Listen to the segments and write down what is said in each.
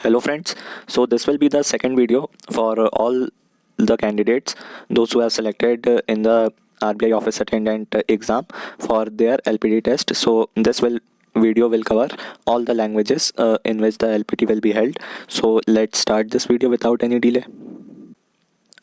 Hello friends, so this will be the second video for all the candidates, those who have selected in the RBI office attendant exam for their LPT test. So this will video will cover all the languages in which the LPT will be held. So let's start this video without any delay.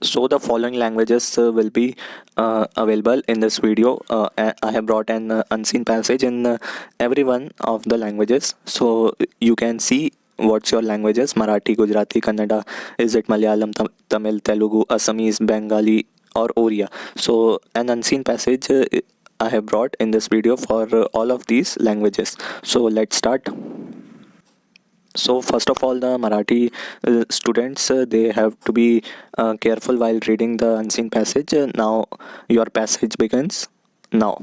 So the following languages will be available in this video. I have brought an unseen passage in every one of the languages, so you can see what's your languages: Marathi, Gujarati, Kannada, is it Malayalam, Tamil, Telugu, Assamese, Bengali, or Oriya. So an unseen passage I have brought in this video for all of these languages. So let's start. So first of all, the Marathi students, they have to be careful while reading the unseen passage. Now your passage begins now.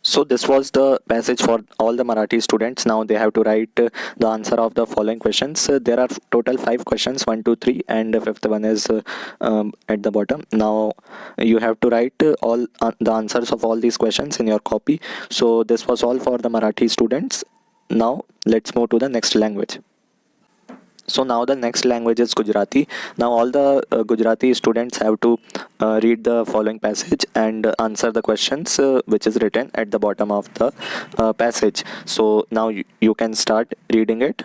So this was the passage for all the Marathi students. Now they have to write the answer of the following questions. There are total 5 questions, one, two, three, and the fifth one is at the bottom. Now you have to write all the answers of all these questions in your copy. So this was all for the Marathi students. Now let's move to the next language. So now the next language is Gujarati. Now all the Gujarati students have to read the following passage and answer the questions which is written at the bottom of the passage. So now you can start reading it.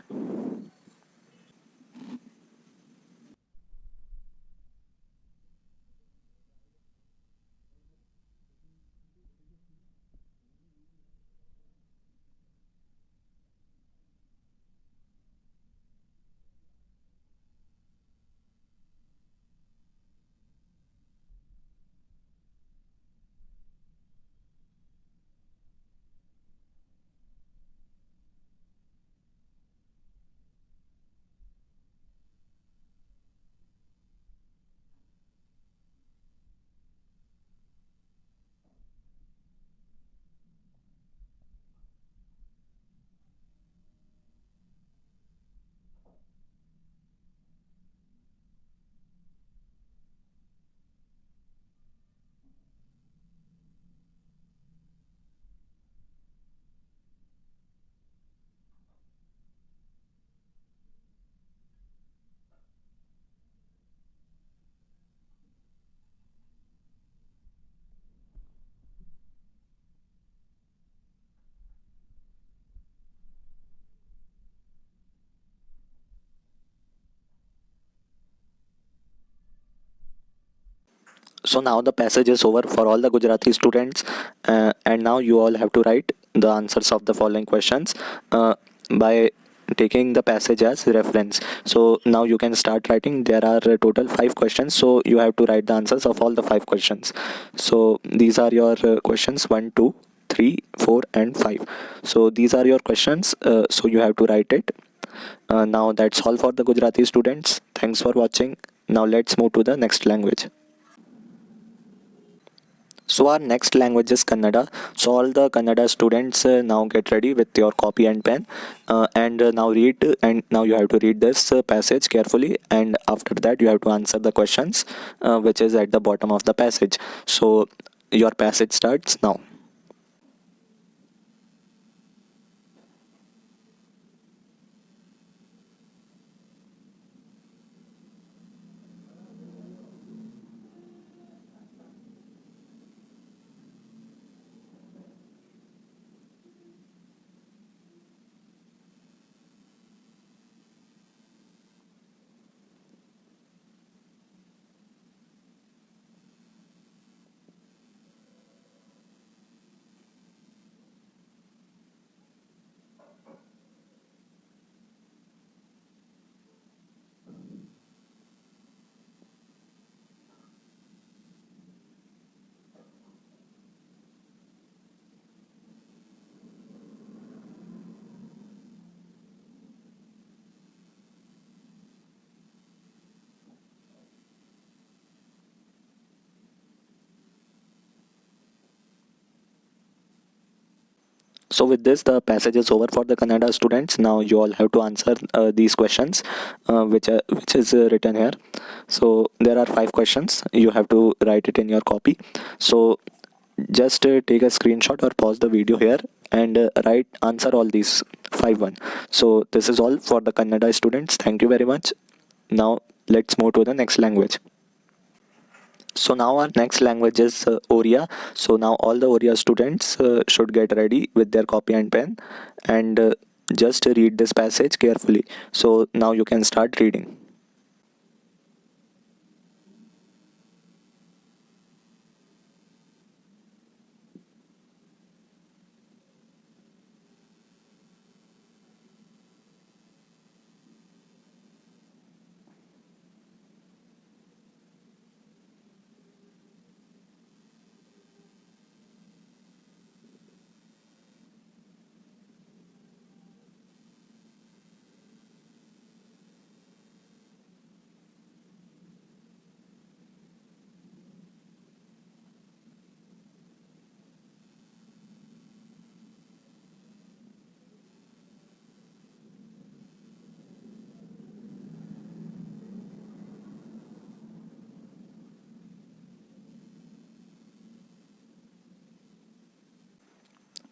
So now the passage is over for all the Gujarati students, and now you all have to write the answers of the following questions by taking the passage as reference. So now you can start writing. There are total 5 questions, so you have to write the answers of all the 5 questions. So these are your questions 1, 2, 3, 4, and 5. So these are your questions, so you have to write it. Now that's all for the Gujarati students. Thanks for watching. Now let's move to the next language. So our next language is Kannada. So all the Kannada students now get ready with your copy and pen, and now read. And now you have to read this passage carefully, and after that you have to answer the questions, which is at the bottom of the passage. So your passage starts now. So with this, the passage is over for the Kannada students. Now you all have to answer these questions, which is written here. So there are 5 questions. You have to write it in your copy. So just take a screenshot or pause the video here and write answer all these 5 1. So this is all for the Kannada students. Thank you very much. Now let's move to the next language. So now our next language is Oriya. So now all the Oriya students should get ready with their copy and pen and just read this passage carefully. So now you can start reading.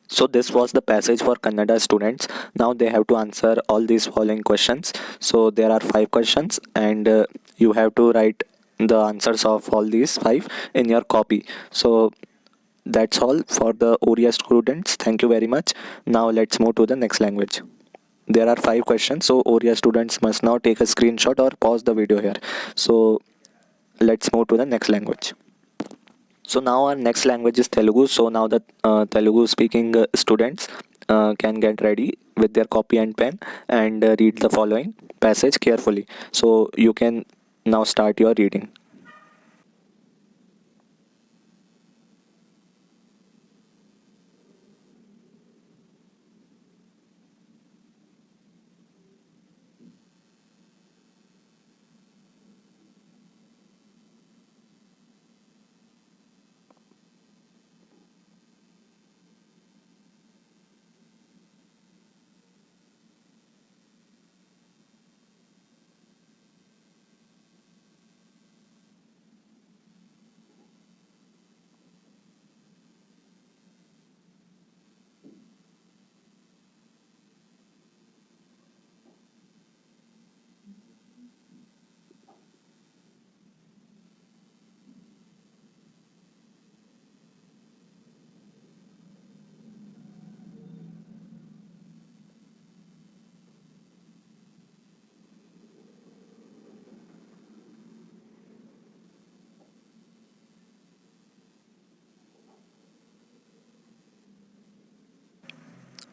So this was the passage for Kannada students. Now they have to answer all these following questions. So there are 5 questions and you have to write the answers of all these 5 in your copy. So that's all for the Oriya students. Thank you very much. Now let's move to the next language. There are 5 questions, so Oriya students must now take a screenshot or pause the video here. So let's move to the next language. So now our next language is Telugu. So now the Telugu speaking students can get ready with their copy and pen and read the following passage carefully. So you can now start your reading.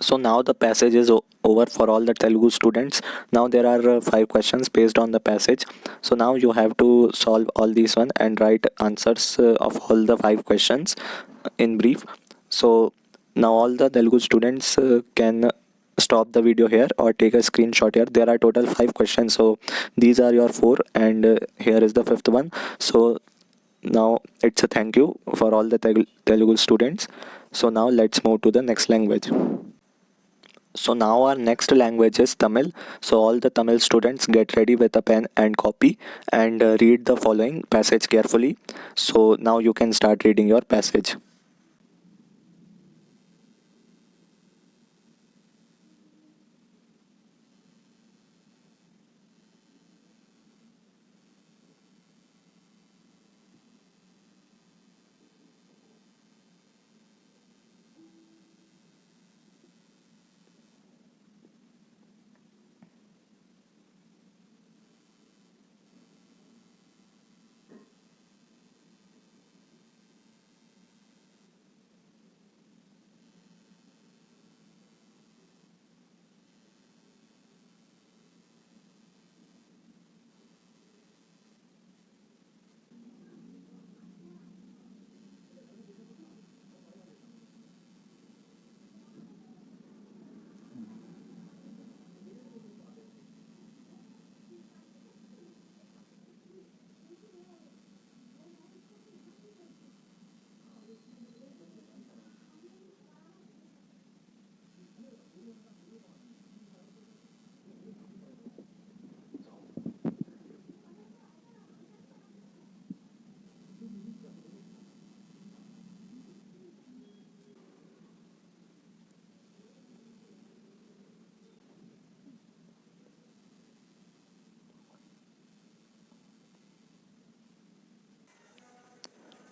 So now the passage is over for all the Telugu students. Now there are 5 questions based on the passage. So now you have to solve all these one and write answers of all the 5 questions in brief. So now all the Telugu students can stop the video here or take a screenshot here. There are total 5 questions. So these are your 4 and here is the 5th one. So now it's a thank you for all the Telugu students. So now let's move to the next language. So now our next language is Tamil. So all the Tamil students get ready with a pen and copy and read the following passage carefully. So now you can start reading your passage.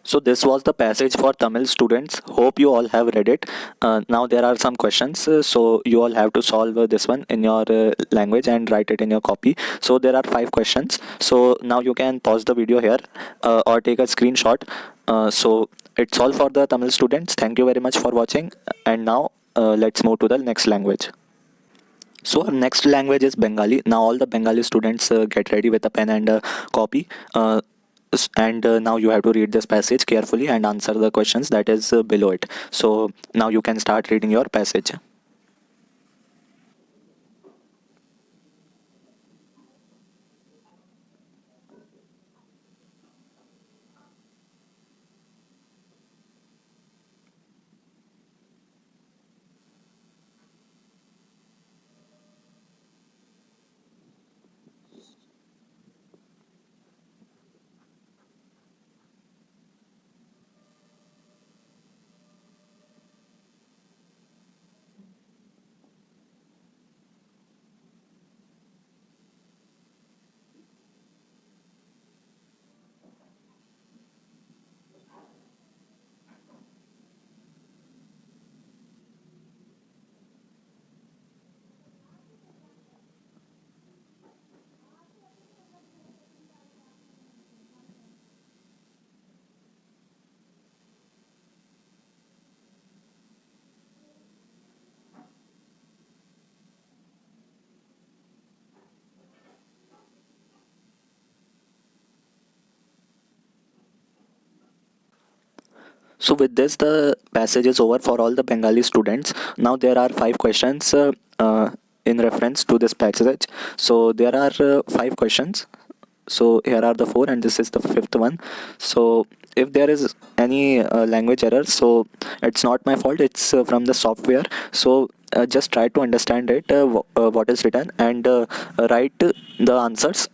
So this was the passage for Tamil students. Hope you all have read it. Now there are some questions. So you all have to solve this one in your language and write it in your copy. So there are 5 questions. So now you can pause the video here or take a screenshot. So it's all for the Tamil students. Thank you very much for watching. And now let's move to the next language. So our next language is Bengali. Now all the Bengali students get ready with a pen and a copy. And now you have to read this passage carefully and answer the questions that is below it. So now you can start reading your passage. So with this, the passage is over for all the Bengali students. Now there are 5 questions in reference to this passage. So there are 5 questions. So here are the 4 and this is the 5th one. So if there is any language error, so it's not my fault, it's from the software. So just try to understand it, what is written, and write the answers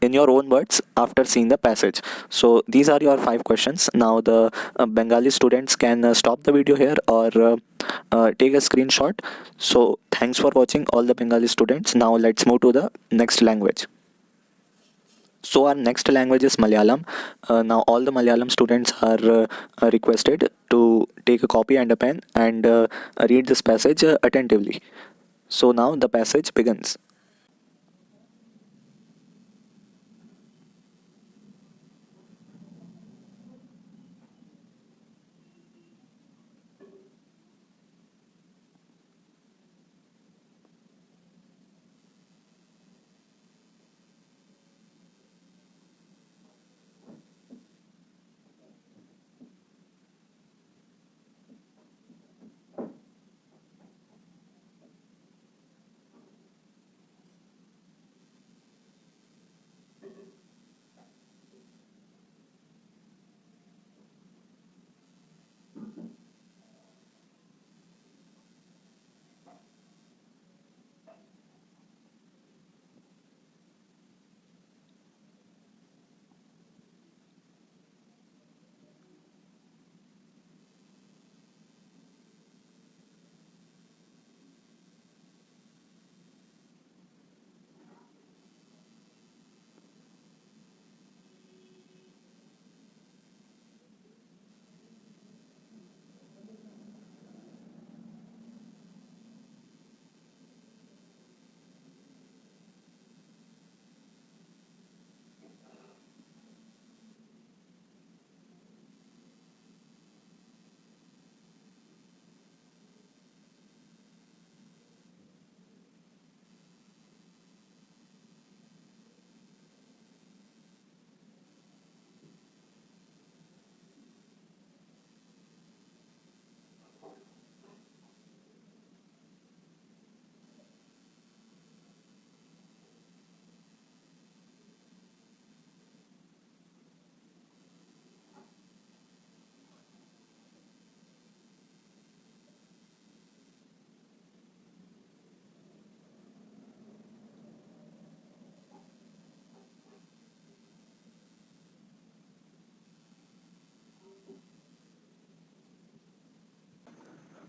in your own words after seeing the passage. So these are your 5 questions. Now the Bengali students can stop the video here or take a screenshot. So thanks for watching all the Bengali students. Now let's move to the next language. So our next language is Malayalam. Now all the Malayalam students are requested to take a copy and a pen and read this passage attentively. So now the passage begins.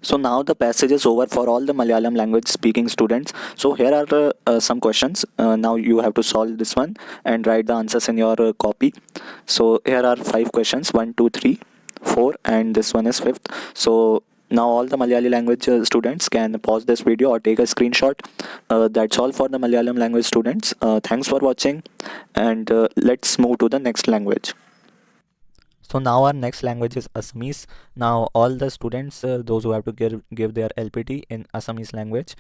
So now the passage is over for all the Malayalam language speaking students. So here are some questions. Now you have to solve this one and write the answers in your copy. So here are 5 questions, 1, 2, 3, 4, and this one is fifth. So now all the Malayali language students can pause this video or take a screenshot. That's all for the Malayalam language students. Thanks for watching, and let's move to the next language. So now our next language is Assamese. Now all the students, those who have to give their LPT in Assamese language,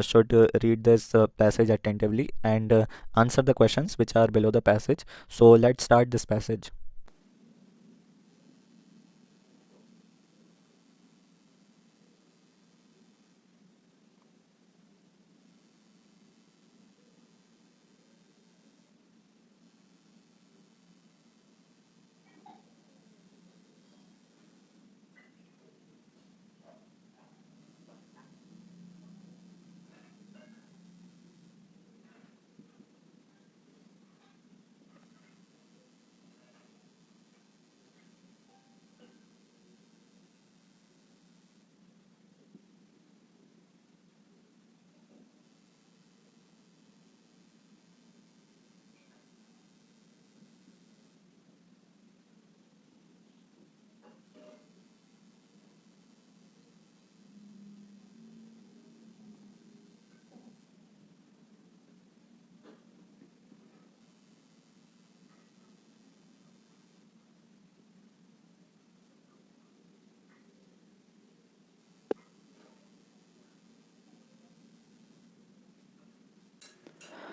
should read this passage attentively and answer the questions which are below the passage. So let's start this passage.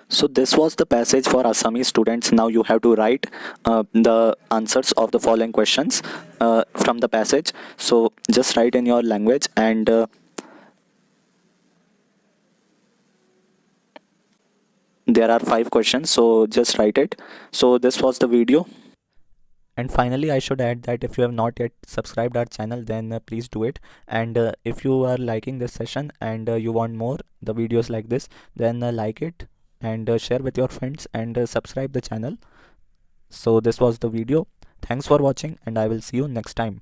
So this was the passage for Assamese students. Now you have to write the answers of the following questions from the passage. So just write in your language, and there are 5 questions. So just write it. So this was the video. And finally, I should add that if you have not yet subscribed our channel, then please do it. And if you are liking this session and you want more the videos like this, then like it and share with your friends and subscribe the channel. So this was the video. Thanks for watching, and I will see you next time.